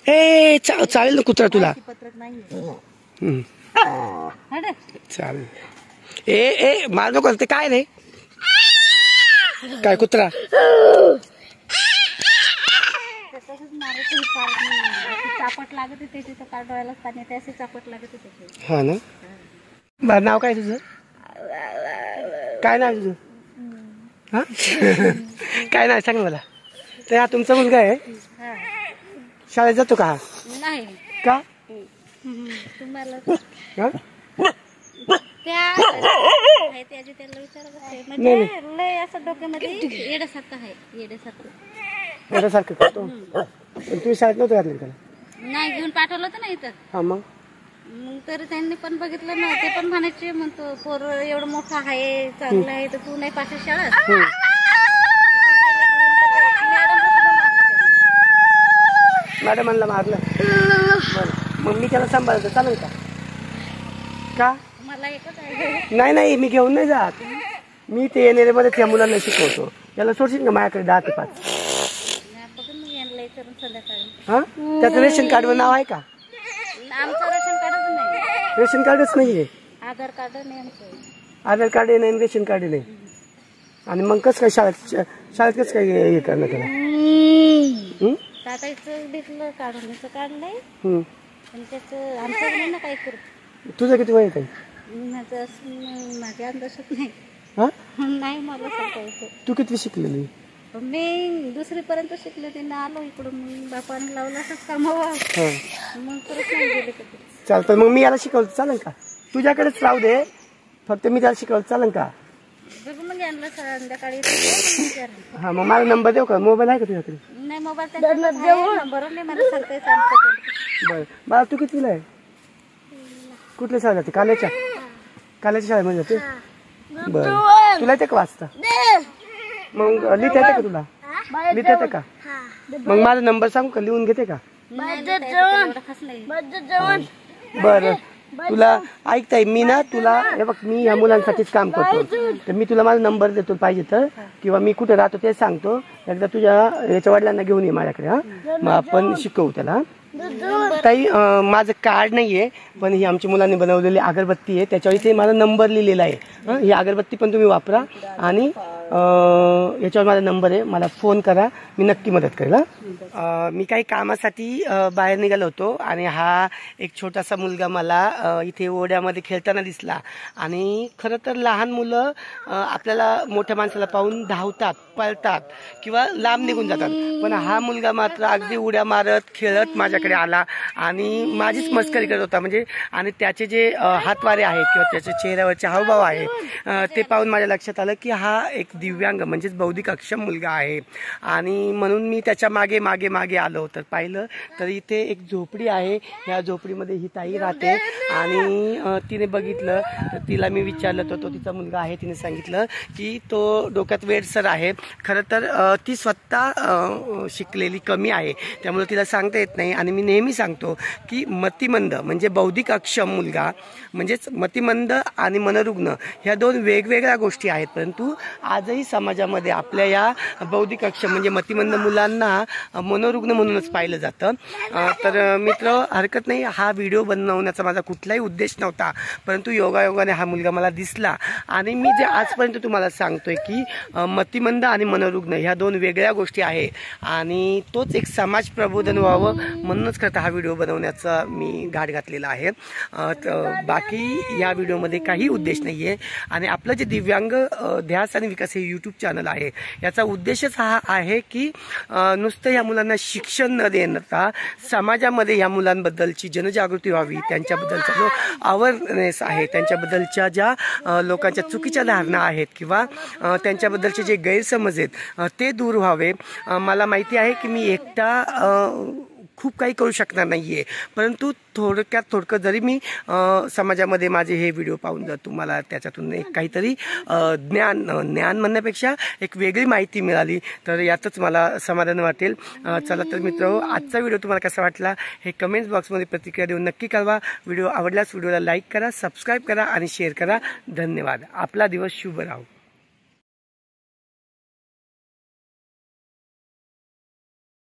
ए चालेल ना कुत्रा तुला. चालेल. ए मार नको ते काय नाही काय कुत्रा. चापट लागत त्याची तर काल डोळ्याला पाणी येते असे चापट लागत त्याची. हा ना. बरं नाव काय तुझं. काय नाव तुझं. हा काय नाव सांग मला. ते हा तुमचा मुलगा आहे. शाळेत जातो का. नाही का तुम्हाला त्याला विचारत म्हणजे लय असं डोक्यामध्ये येड्यासारखं आहे. येड्यासारखं करतो. तुम्ही शाळेत नव्हतं घातलं त्याला. नाही घेऊन पाठवलं होतं ना इथं. हा मग तरी त्यांनी पण बघितलं ना. ते पण म्हणायचे म्हणतो पोर एवढं मोठं आहे चांगलं आहे तर तू नाही पाठवत शाळेत. मॅडमांना मारलं. बरं मग मी त्याला सांभाळतो चालेल का. का मला एकच आहे. नाही मी घेऊन नाही जात. मी ते येणाऱ्यामध्ये त्या मुलांना शिकवतो. याला सोडशील का माझ्याकडे 10 ते 5. हा त्याचं रेशन कार्डवर नाव आहे का. आमचं रेशन कार्डच नाही. रेशन कार्डच नाहीये. आधार कार्ड नाही. आधार कार्ड नाही रेशन कार्ड नाही. आणि मग कसं काय शाळेत कसं काय हे करणं त्याला. टाकायचं भेटलं काढून काढलंय पण त्याचं आमचं नाही ना काही करू. तुझं किती वय आहे. माझ्या अंदाजात नाही. नाही मला सांगता. तू किती शिकलेली. मी 2री पर्यंत शिकले. तिने आलो इकडून बापाने लावलं असंच कामावर मग परत नाही गेले कधी. चालतं मग मी याला शिकवलं चालेल का. तुझ्याकडेच राहू दे फक्त मी त्याला शिकवलं चालेल का. बघू मग आणलं संध्याकाळी. हा मग मला नंबर देऊ का. मोबाईल आहे का तुझ्याकडे. नाही मोबाईल नंबर नाही मला सांगता. बरं बाळा तू कितवीला आहे. कुठल्या शाळेत जाते. काल्याच्या शाळेमध्ये जाते. बरं तुला येते का वाचता. मग लिहिता येते का तुला. लिहिता येते का. मग माझा नंबर सांगू का लिहून घेते का. बरं तुला ऐकताय मी ना तुला हे बघ मी ह्या मुलांसाठीच काम करतो. तर मी तुला माझा नंबर देतो पाहिजे तर किंवा मी कुठे राहतो ते सांगतो. एकदा तुझ्या याच्या वडिलांना घेऊन ये माझ्याकडे. हा मग आपण शिकवू त्याला. ताई माझं कार्ड नाहीये पण ही आमच्या मुलांनी बनवलेली अगरबत्ती आहे. त्याच्यावर इथे माझा नंबर लिहिलेला आहे. ही अगरबत्ती पण तुम्ही वापरा आणि याच्यावर माझा नंबर आहे. मला फोन करा मी नक्की मदत करेल. मी काही कामासाठी बाहेर निघालो होतो आणि हा एक छोटासा मुलगा मला इथे ओढ्यामध्ये खेळताना दिसला. आणि खरं तर लहान मुलं आपल्याला मोठ्या माणसाला पाहून धावतात पळतात किंवा लांब निघून जातात. पण हा मुलगा मात्र अगदी उड्या मारत खेळत माझ्याकडे आला आणि माझीच मस्करी करत होता. म्हणजे आणि त्याचे जे हातवारे आहेत किंवा त्याच्या चेहऱ्यावरचे हावभाव आहे ते पाहून माझ्या लक्षात आलं की हा एक दिव्यांग म्हणजेच बौद्धिक अक्षम मुलगा आहे. आणि म्हणून मी त्याच्या मागे मागे मागे आलो. तर पाहिलं तर इथे एक झोपडी आहे. ह्या झोपडीमध्ये ही ताई राहते आणि तिने बघितलं तर तिला मी विचारलं तो तिचा मुलगा आहे. तिने सांगितलं की तो डोक्यात वेडसर आहे. खरं तर ती स्वतः शिकलेली कमी आहे त्यामुळे तिला सांगता येत नाही. आणि मी नेहमी सांगतो की मतिमंद म्हणजे बौद्धिक अक्षम मुलगा म्हणजेच मतिमंद आणि मनोरुग्ण ह्या 2 वेगवेगळ्या गोष्टी आहेत. परंतु आजही समाजामध्ये आपल्या या बौद्धिक अक्षम म्हणजे मतिमंद मुलांना मनोरुग्ण म्हणूनच पाहिलं जातं. तर मित्र हरकत नाही. हा व्हिडिओ बनवण्याचा माझा कुठलाही उद्देश नव्हता परंतु योगायोगाने हा मुलगा मला दिसला. आणि मी जे आजपर्यंत तुम्हाला सांगतोय की मतिमंद आणि मनोरुग्ण ह्या 2 वेगळ्या गोष्टी आहे आणि तोच एक समाज प्रबोधन व्हावं म्हणूनच करता हा व्हिडिओ बनवण्याचा मी घाट घातलेला आहे. बाकी या व्हिडिओमध्ये काही उद्देश नाही आहे. आणि आपलं जे दिव्यांग ध्यास आणि विकास हे यूट्यूब चॅनल आहे याचा उद्देशच हा आहे की नुसतं या मुलांना शिक्षण न देता समाजामध्ये या मुलांबद्दलची जनजागृती व्हावी. त्यांच्याबद्दलचा जो अवेअरनेस आहे त्यांच्याबद्दलच्या ज्या लोकांच्या चुकीच्या धारणा आहेत किंवा त्यांच्याबद्दलचे जे गैरसमज आहेत ते दूर व्हावे. मला माहिती आहे की मी एकटा खूप काही करू शकणार नाहीये परंतु थोडक्यात थोडकं जरी मी समाजामध्ये माझे हे व्हिडिओ पाहून जर तुम्हाला त्याच्यातून एक काहीतरी ज्ञान म्हणण्यापेक्षा एक वेगळी माहिती मिळाली तर यातच मला समाधान वाटेल. चला तर मित्रांनो आजचा व्हिडिओ तुम्हाला कसा वाटला हे कमेंट्स बॉक्समध्ये प्रतिक्रिया देऊन नक्की कळवा. व्हिडिओ आवडल्यास व्हिडिओला लाईक करा, सबस्क्राईब करा आणि शेअर करा. धन्यवाद. आपला दिवस शुभ राहो.